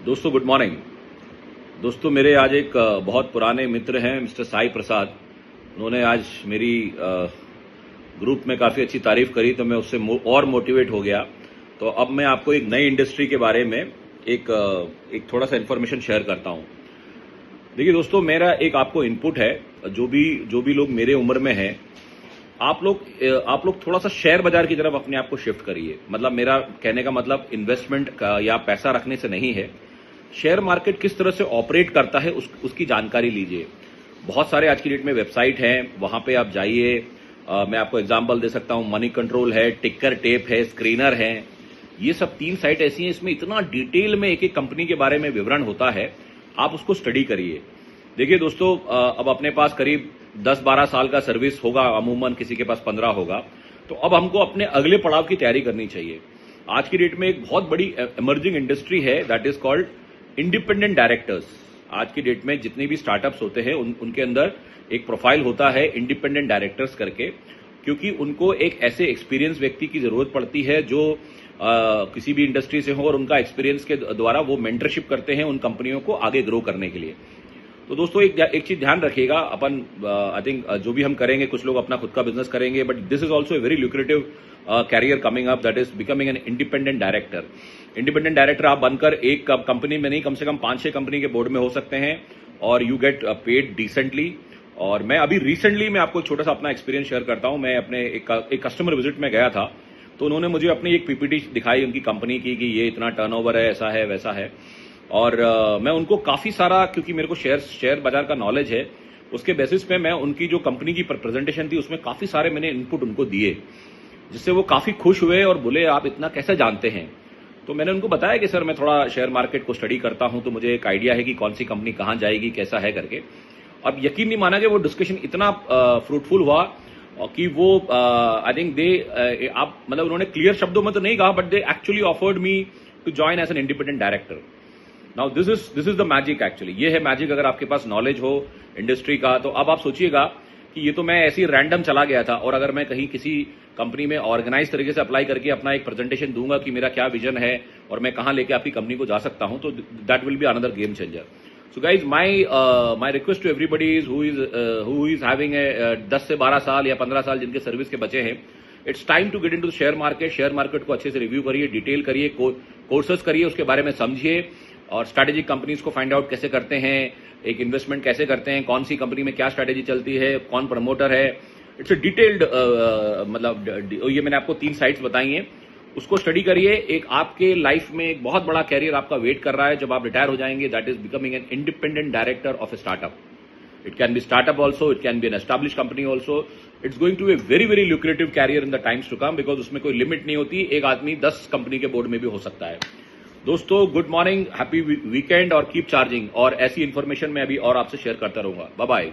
दोस्तों good morning. दोस्तों मेरे आज एक बहुत पुराने मित्र हैं मिस्टर साई प्रसाद। उन्होंने आज मेरी ग्रुप में काफ़ी अच्छी तारीफ करी तो मैं उससे और मोटिवेट हो गया। तो अब मैं आपको एक नई इंडस्ट्री के बारे में एक थोड़ा सा इन्फॉर्मेशन शेयर करता हूं। देखिए दोस्तों, मेरा एक आपको इनपुट है। जो भी लोग मेरे उम्र में हैं, आप लोग थोड़ा सा शेयर बाजार की तरफ अपने आप को शिफ्ट करिए। मतलब मेरा कहने का मतलब इन्वेस्टमेंट का या पैसा रखने से नहीं है। शेयर मार्केट किस तरह से ऑपरेट करता है उसकी जानकारी लीजिए। बहुत सारे आज की डेट में वेबसाइट हैं, वहां पे आप जाइए। मैं आपको एग्जांपल दे सकता हूं, मनी कंट्रोल है, टिकर टेप है, स्क्रीनर है। ये सब 3 साइट ऐसी हैं, इसमें इतना डिटेल में एक एक कंपनी के बारे में विवरण होता है। आप उसको स्टडी करिए। देखिए दोस्तों, अब अपने पास करीब 10-12 साल का सर्विस होगा, अमूमन किसी के पास 15 होगा। तो अब हमको अपने अगले पड़ाव की तैयारी करनी चाहिए। आज की डेट में एक बहुत बड़ी इमर्जिंग इंडस्ट्री है, that is called independent directors. आज की डेट में जितने भी स्टार्टअप्स होते हैं उनके अंदर एक प्रोफाइल होता है इंडिपेंडेंट डायरेक्टर्स करके, क्योंकि उनको एक ऐसे एक्सपीरियंस व्यक्ति की जरूरत पड़ती है जो किसी भी इंडस्ट्री से हो और उनका एक्सपीरियंस के द्वारा वो मेंटरशिप करते हैं उन कंपनियों को आगे ग्रो करने के लिए। तो दोस्तों एक चीज ध्यान रखिएगा, अपन आई थिंक जो भी हम करेंगे, कुछ लोग अपना खुद का बिजनेस करेंगे, but this is also a very lucrative career coming up, that is becoming an independent director. Independent director आप बनकर एक कंपनी में नहीं, कम से कम 5-6 कंपनी के बोर्ड में हो सकते हैं और यू गेट पेड डिसेंटली। और मैं अभी रिसेंटली मैं आपको छोटा सा अपना एक्सपीरियंस शेयर करता हूं। मैं अपने एक कस्टमर विजिट में गया था, तो उन्होंने मुझे अपनी एक पीपीटी दिखाई उनकी कंपनी की कि ये इतना टर्नओवर है, ऐसा है वैसा है। और मैं उनको काफी सारा, क्योंकि मेरे को शेयर बाजार का नॉलेज है, उसके बेसिस पे मैं उनकी जो कंपनी की प्रेजेंटेशन थी उसमें काफी सारे मैंने इनपुट उनको दिए, जिससे वो काफी खुश हुए और बोले आप इतना कैसे जानते हैं। तो मैंने उनको बताया कि सर मैं थोड़ा शेयर मार्केट को स्टडी करता हूं, तो मुझे एक आइडिया है कि कौन सी कंपनी कहां जाएगी, कैसा है करके। अब यकीन नहीं माना कि वो डिस्कशन इतना फ्रूटफुल हुआ कि वो आई थिंक आप मतलब उन्होंने क्लियर शब्दों में तो नहीं कहा, but they actually offered me to join as an independent director. Now this is the magic actually. ये है मैजिक, अगर आपके पास नॉलेज हो इंडस्ट्री का। तो अब आप सोचिएगा कि ये तो मैं ऐसे ही रैंडम चला गया था, और अगर मैं कहीं किसी कंपनी में ऑर्गेनाइज तरीके से अप्लाई करके अपना एक प्रेजेंटेशन दूंगा कि मेरा क्या विजन है और मैं कहां लेके आपकी कंपनी को जा सकता हूं, तो that will be another game changer. So guys, my request to everybody is who is having 10 से 12 साल या 15 साल जिनके सर्विस के बचे हैं, it's time to get into share market. Share market को अच्छे से रिव्यू करिए, डिटेल करिए, कोर्सेस करिए, उसके बारे में समझिए, और स्ट्रैटेजिक कंपनीज को फाइंड आउट कैसे करते हैं, एक इन्वेस्टमेंट कैसे करते हैं, कौन सी कंपनी में क्या स्ट्रैटेजी चलती है, कौन प्रमोटर है। इट्स अ डिटेल्ड मतलब ये मैंने आपको 3 साइट्स बताई हैं, उसको स्टडी करिए। एक आपके लाइफ में एक बहुत बड़ा कैरियर आपका वेट कर रहा है जब आप रिटायर हो जाएंगे, that is becoming an independent director of a startup. It can be startup also, it can be an establish company also. It's going to a very very lucrative career in the times to come, because उसमें कोई limit नहीं होती। एक आदमी 10 company के board में भी हो सकता है। दोस्तों गुड मॉर्निंग, हैप्पी वीकेंड और कीप चार्जिंग। और ऐसी इंफॉर्मेशन मैं अभी और आपसे शेयर करता रहूंगा। Bye bye.